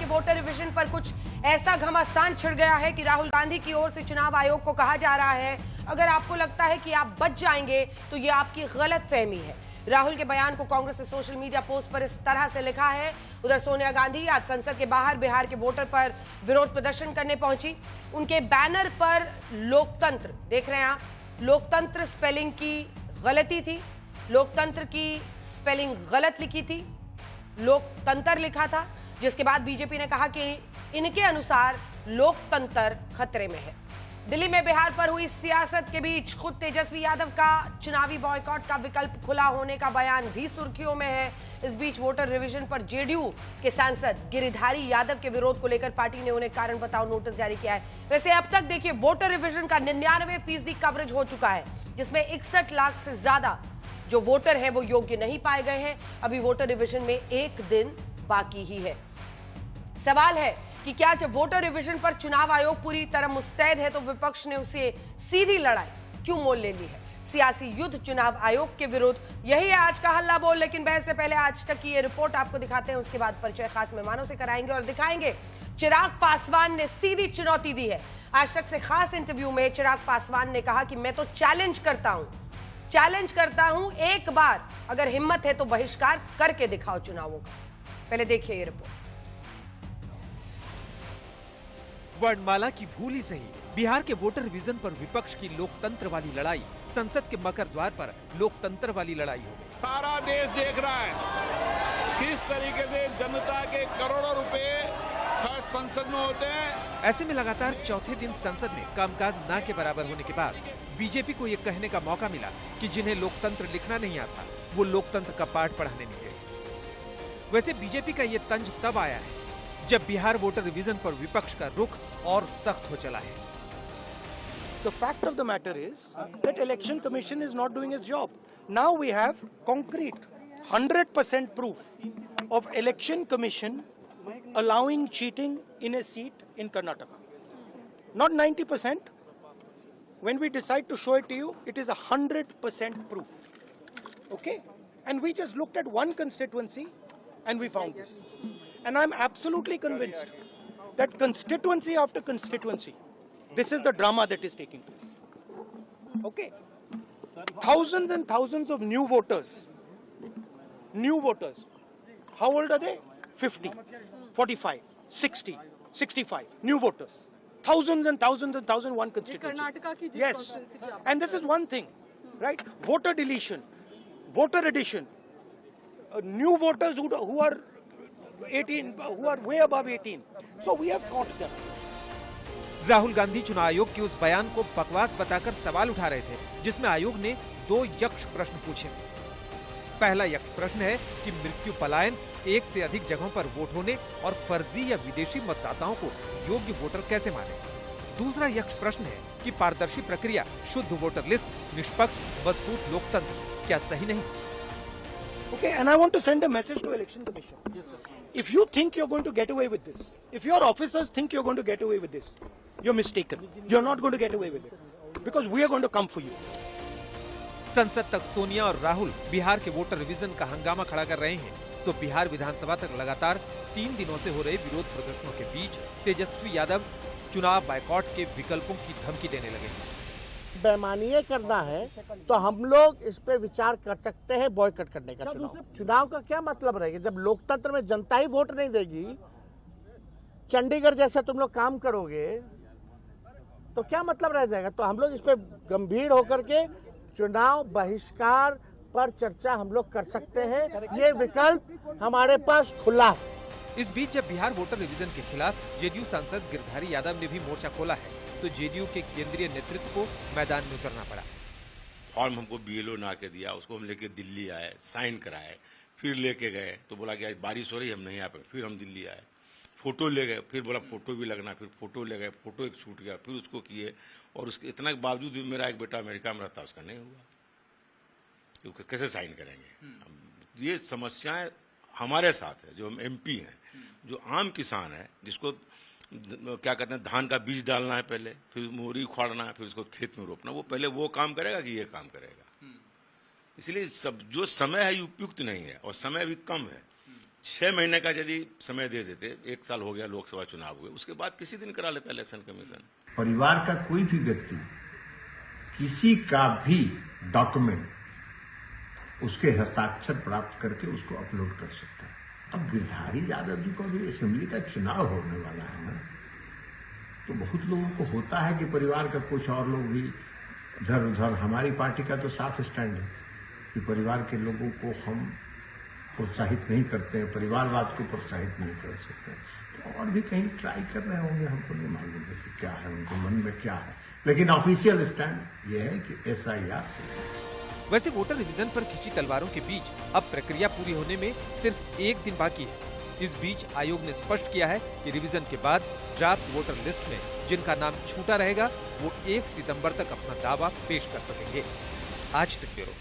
Voter revision पर कुछ ऐसा घमासान छिड़ गया है कि राहुल गांधी की ओर से चुनाव आयोग को कहा जा रहा है, अगर आपको लगता है कि आप बच जाएंगे तो ये आपकी गलतफहमी है। राहुल के बयान को कांग्रेस ने सोशल मीडिया पोस्ट पर इस तरह से लिखा है। उधर सोनिया गांधी आज संसद के बाहर बिहार के वोटर पर विरोध प्रदर्शन करने पहुंची। उनके बैनर पर लोकतंत्र देख रहे हैं आप, लोकतंत्र स्पेलिंग की गलती थी, लोकतंत्र की स्पेलिंग गलत लिखी थी, लोकतंत्र लिखा था, जिसके बाद बीजेपी ने कहा कि इनके अनुसार लोकतंत्र खतरे में है। दिल्ली में बिहार पर हुई सियासत के बीच खुद तेजस्वी यादव का चुनावी बॉयकॉट का विकल्प खुला होने का बयान भी सुर्खियों में है। इस बीच वोटर रिवीजन पर जेडीयू के सांसद गिरिधारी यादव के विरोध को लेकर पार्टी ने उन्हें कारण बताओ नोटिस जारी किया है। वैसे अब तक देखिए वोटर रिवीजन का 99% कवरेज हो चुका है, जिसमें 61 लाख से ज्यादा जो वोटर है वो योग्य नहीं पाए गए हैं। अभी वोटर रिवीजन में एक दिन बाकी ही है। सवाल है कि क्या जब वोटर रिवीजन पर चुनाव आयोग पूरी तरह मुस्तैद है तो विपक्ष ने उसे सीधी लड़ाई क्यों मोल ले ली है? सियासी युद्ध चुनाव आयोग के विरुद्ध, यही है आज का हल्ला बोल। लेकिन बहस से पहले आज तक की ये रिपोर्ट आपको दिखाते हैं, उसके बाद परिचय खास मेहमानों से कराएंगे और दिखाएंगे चिराग पासवान ने सीधी चुनौती दी है। आज तक से खास इंटरव्यू में चिराग पासवान ने कहा कि मैं तो चैलेंज करता हूं, एक बार अगर हिम्मत है तो बहिष्कार करके दिखाओ चुनावों का। पहले देखिए ये रिपोर्ट। वर्णमाला की भूल ही सही, बिहार के वोटर रिवीजन पर विपक्ष की लोकतंत्र वाली लड़ाई संसद के मकर द्वार पर लोकतंत्र वाली लड़ाई हो गई। सारा देश देख रहा है किस तरीके से जनता के करोड़ों रुपए खर्च संसद में होते हैं। ऐसे में लगातार चौथे दिन संसद में कामकाज ना के बराबर होने के बाद बीजेपी को ये कहने का मौका मिला कि जिन्हें लोकतंत्र लिखना नहीं आता वो लोकतंत्र का पाठ पढ़ाने निकले। वैसे बीजेपी का ये तंज तब आया है जब बिहार वोटर रिवीजन पर विपक्ष का रुख और सख्त हो चला है। The fact of the matter is that Election Commission is not doing its job. Now we have concrete 100% proof of Election Commission allowing cheating in a seat in Karnataka. Not 90%. When we decide to show it to you, it is 100% proof. Okay? And we just looked at one constituency and we found this. And I'm absolutely convinced that constituency after constituency, this is the drama that is taking place. Okay? Thousands and thousands of new voters. How old are they? 50, 45, 60, 65. New voters. Thousands and thousands and thousands, one constituency. Yes. And this is one thing, right? Voter deletion, voter addition. New voters who are 18, who are way above 18. So we have caught them. Rahul Gandhi चुनाव आयोग के उस बयान को बकवास बताकर सवाल उठा रहे थे, जिसमें आयोग ने 2 यक्ष प्रश्न पूछे। पहला यक्ष प्रश्न है कि मृत्यु पलायन, एक से अधिक जगहों पर वोट होने और फर्जी या विदेशी मतदाताओं को योग्य वोटर कैसे माने। दूसरा यक्ष प्रश्न है कि पारदर्शी प्रक्रिया, शुद्ध वोटर लिस्ट, निष्पक्ष मजबूत लोकतंत्र क्या सही नहीं। Okay, and I want to send a message to Election Commission. Yes, sir. If you think you're going to get away with this, if your officers think you're going to get away with this, you're mistaken. You're not going to get away with it. Because we are going to come for you. संसद तक सोनिया और राहुल बिहार के voter revision का हंगामा खड़ा कर रहे हैं, तो बिहार विधानसभा तक लगातार 3 दिनों से हो रहे विरोध प्रदर्शनों के बीच तेजस्वी यादव चुनाव बायकॉट के विकल्पों की धमकी देने लगे हैं। बेमानी करना है तो हम लोग इस पे विचार कर सकते हैं बॉयकॉट करने का। चुनाव का क्या मतलब रहेगा जब लोकतंत्र में जनता ही वोट नहीं देगी। चंडीगढ़ जैसे तुम लोग काम करोगे तो क्या मतलब रह जाएगा। तो हम लोग इस पे गंभीर होकर के चुनाव बहिष्कार पर चर्चा हम लोग कर सकते हैं। ये विकल्प हमारे पास खुला है। इस बीच जब बिहार वोटर रिवीजन के खिलाफ जेडीयू सांसद गिरधारी यादव ने भी मोर्चा खोला है, तो जेडीयू के केंद्रीय नेतृत्व को मैदान में उतरना पड़ा। फॉर्म हमको बीएलओ ना के दिया, उसको हम लेके दिल्ली आए, साइन कराए, फिर लेके गए तो बोला कि आज बारिश हो रही हम नहीं आ पाए। फिर हम दिल्ली आए, फोटो ले गए, फिर बोला फोटो भी लगना, फिर फोटो ले गए, फोटो एक छूट गया, फिर उसको किए और उसके इतना के बावजूद भी मेरा एक बेटा अमेरिका में रहता, उसका नहीं हुआ। तो कैसे साइन करेंगे। ये समस्याएं हमारे साथ है। जो हम एमपी हैं, जो आम किसान है, जिसको क्या कहते हैं धान का बीज डालना है पहले, फिर मोरी उखाड़ना है, फिर उसको खेत में रोपना, वो पहले वो काम करेगा कि ये काम करेगा। इसलिए सब जो समय है उपयुक्त नहीं है और समय भी कम है। 6 महीने का यदि समय दे देते, 1 साल हो गया लोकसभा चुनाव हुए, उसके बाद किसी दिन करा लेता इलेक्शन कमीशन। परिवार का कोई भी व्यक्ति किसी का भी डॉक्यूमेंट उसके हस्ताक्षर प्राप्त करके उसको अपलोड कर सकता है। अब गिरधारी यादव जी को भी असेंबली का चुनाव होने वाला है ना, तो बहुत लोगों को होता है कि परिवार का कुछ और लोग भी इधर उधर। हमारी पार्टी का तो साफ स्टैंड है कि परिवार के लोगों को हम प्रोत्साहित नहीं करते हैं, परिवारवाद को प्रोत्साहित नहीं कर सकते। तो और भी कहीं ट्राई कर रहे होंगे, हमको नहीं मालूम है कि क्या है उनके मन में क्या है, लेकिन ऑफिशियल स्टैंड ये है कि SIR से। वैसे वोटर रिवीजन पर खींची तलवारों के बीच अब प्रक्रिया पूरी होने में सिर्फ 1 दिन बाकी है। इस बीच आयोग ने स्पष्ट किया है कि रिवीजन के बाद ड्राफ्ट वोटर लिस्ट में जिनका नाम छूटा रहेगा वो 1 सितंबर तक अपना दावा पेश कर सकेंगे। आज तक ब्यूरो।